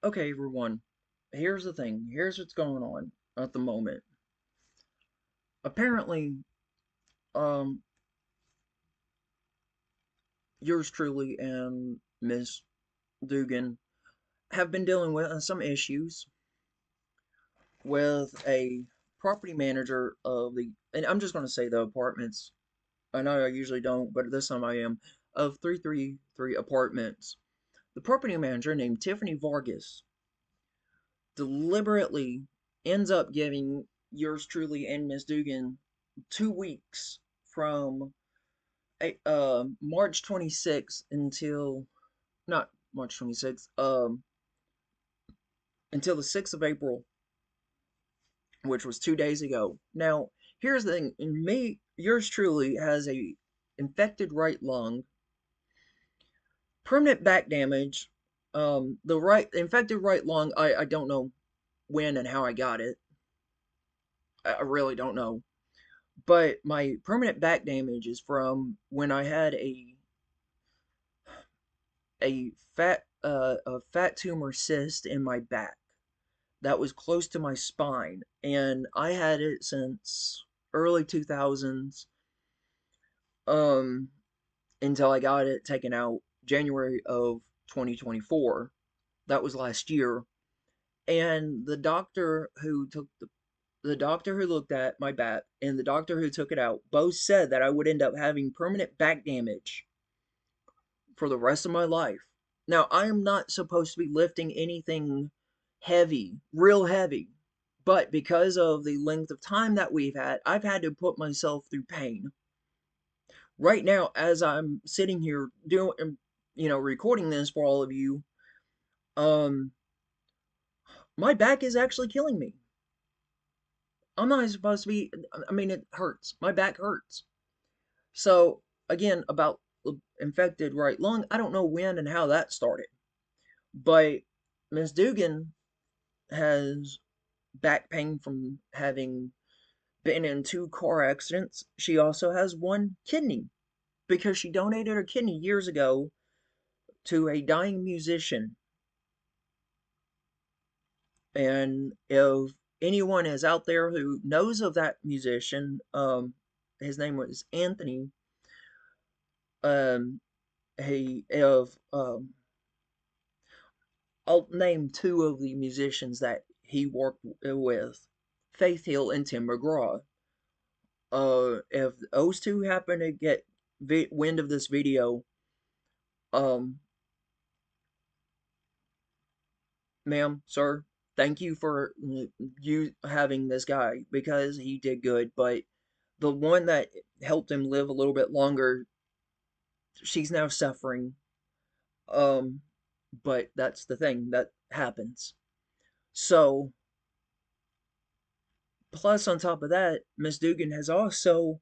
Okay, everyone. Here's the thing. Here's what's going on at the moment. Apparently, um, yours truly and Miss Dugan have been dealing with some issues with a property manager of and I'm just going to say the apartments. I know I usually don't, but this time I am, of 333 apartments. The property manager named Tiffany Vargas deliberately ends up giving yours truly and Miss Dugan 2 weeks from March 26th until not March 26th, until the 6th of April, which was 2 days ago. Now, here's the thing: yours truly has a infected right lung, permanent back damage. The infected right lung. I don't know when and how I got it. I really don't know. But my permanent back damage is from when I had a fat tumor cyst in my back that was close to my spine, and I had it since early 2000s, um until I got it taken out January of 2024. That was last year. And the doctor who looked at my back and the doctor who took it out both said that I would end up having permanent back damage for the rest of my life. Now, I am not supposed to be lifting anything heavy, real heavy, but because of the length of time that we've had, I've had to put myself through pain. Right now, as I'm sitting here doing, recording this for all of you, um, my back is actually killing me. I'm not supposed to be, I mean, it hurts. My back hurts. So, again, about the infected right lung, I don't know when and how that started. But Miss Dugan has back pain from having been in 2 car accidents. She also has one kidney because she donated her kidney years ago to a dying musician. And if anyone is out there who knows of that musician, his name was Anthony. Um, he of I'll name two of the musicians that he worked with, Faith Hill and Tim McGraw. If those two happen to get wind of this video, um, ma'am, sir, thank you for you having this guy because he did good. But the one that helped him live a little bit longer, she's now suffering. Um, but that's the thing that happens. So, plus on top of that, Miss Dugan has also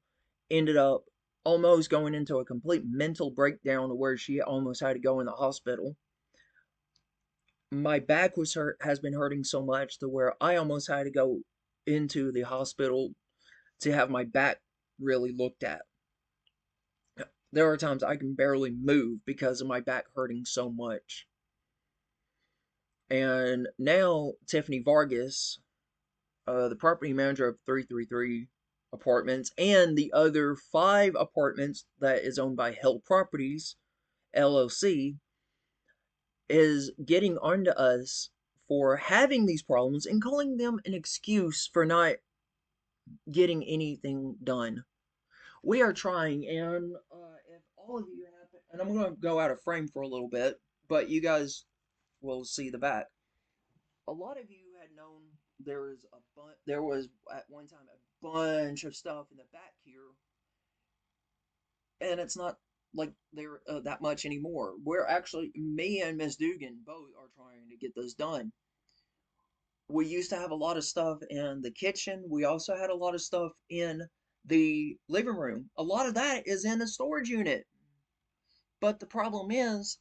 ended up almost going into a complete mental breakdown where she almost had to go in the hospital. My back has been hurting so much to where I almost had to go into the hospital to have my back really looked at. There are times I can barely move because of my back hurting so much. And now Tiffany Vargas, the property manager of 333 apartments and the other 5 apartments that is owned by Hale Properties LLC, is getting onto us for having these problems and calling them an excuse for not getting anything done. We are trying, and if all of you happen, and I'm going to go out of frame for a little bit, but you guys will see the back. A lot of you had known there was at one time a bunch of stuff in the back here, and it's not like there that much anymore. We're actually me and Miss Dugan both are trying to get this done. We used to have a lot of stuff in the kitchen. We also had a lot of stuff in the living room. A lot of that is in the storage unit. But the problem is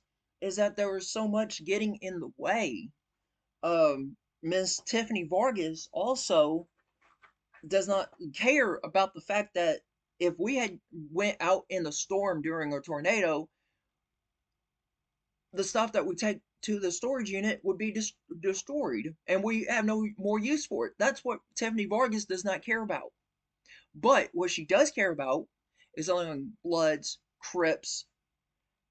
that there was so much getting in the way. Miss Tiffany Vargas also does not care about the fact that if we had went out in the storm during a tornado, the stuff that we take to the storage unit would be destroyed, and we have no more use for it. That's what Tiffany Vargas does not care about. But what she does care about is allowing Bloods, Crips,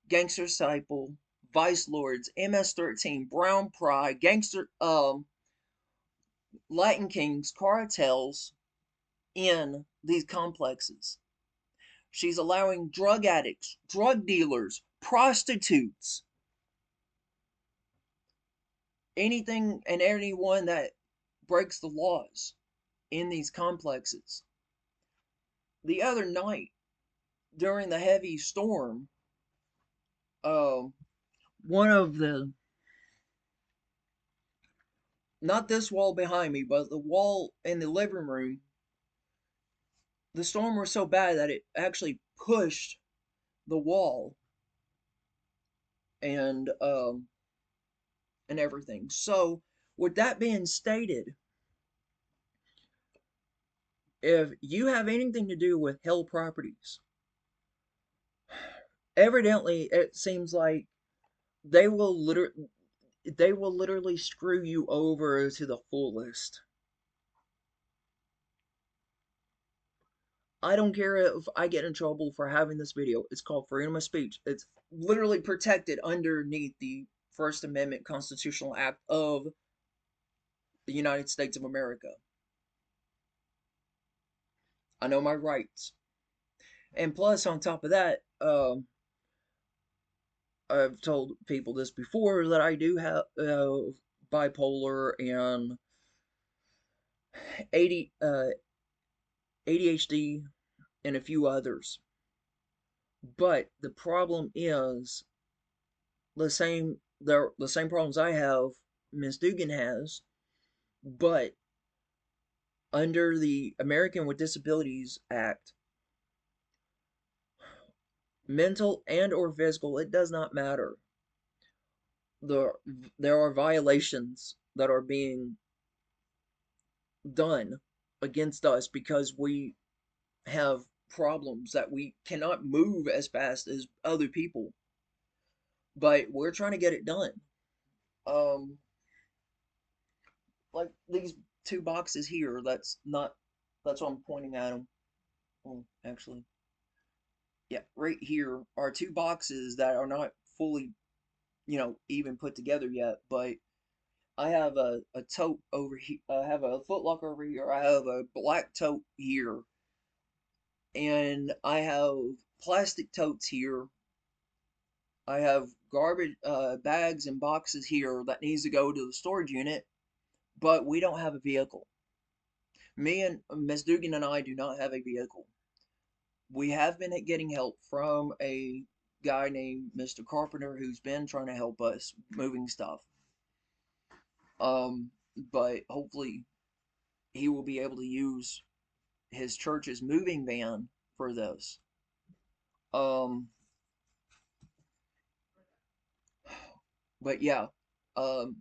Gangster Disciple, Vice Lords, MS-13, Brown Pride, Gangster, Latin Kings, cartels in these complexes. She's allowing drug addicts, drug dealers, prostitutes, anything and anyone that breaks the laws in these complexes. The other night, during the heavy storm, uh, one of the, not this wall behind me, but the wall in the living room, the storm was so bad that it actually pushed the wall and and everything. So, with that being stated, if you have anything to do with Hale Properties, evidently it seems like they will literally screw you over to the fullest. I don't care if I get in trouble for having this video. It's called freedom of speech. It's literally protected underneath the First Amendment Constitutional Act of the United States of America. I know my rights. And plus, on top of that, I've told people this before that I do have bipolar and ADHD and a few others. But the problem is the same problems I have, Miss Dugan has, but under the American with Disabilities Act, mental and or physical, it does not matter. There, there are violations that are being done against us because we have problems that we cannot move as fast as other people. But we're trying to get it done. Um, like these two boxes here. That's not. That's what I'm pointing at them. Well, actually, yeah, right here are two boxes that are not fully, even put together yet. But I have a tote over here. I have a Foot Locker over here. I have a black tote here, and I have plastic totes here. I have garbage bags and boxes here that needs to go to the storage unit, but we don't have a vehicle. Me and Miss Dugan and I do not have a vehicle. We have been getting help from a guy named Mr. Carpenter who's been trying to help us moving stuff. But hopefully he will be able to use his church's moving van for this. Um, but yeah, um,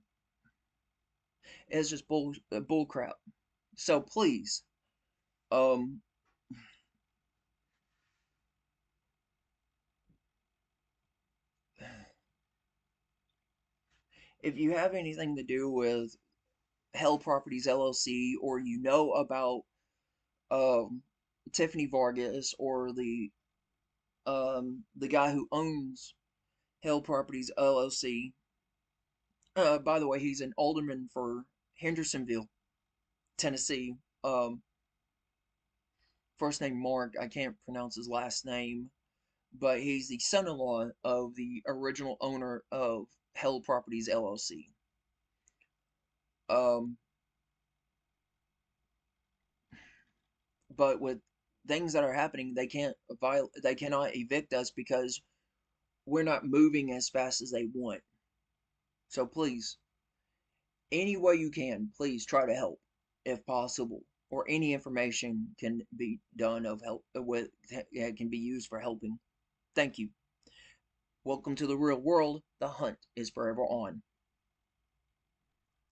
it's just bull crap. So please, um, if you have anything to do with Hale Properties LLC, or you know about um, Tiffany Vargas or the guy who owns Hale Properties LLC. By the way, he's an alderman for Hendersonville, Tennessee. Um, First name Mark. I can't pronounce his last name, but he's the son-in-law of the original owner of Hale Properties LLC. Um, but with things that are happening, they cannot evict us because we're not moving as fast as they want. So please, any way you can, please try to help if possible, or any information can be done of help with can be used for helping. Thank you. Welcome to the real world. The hunt is forever on.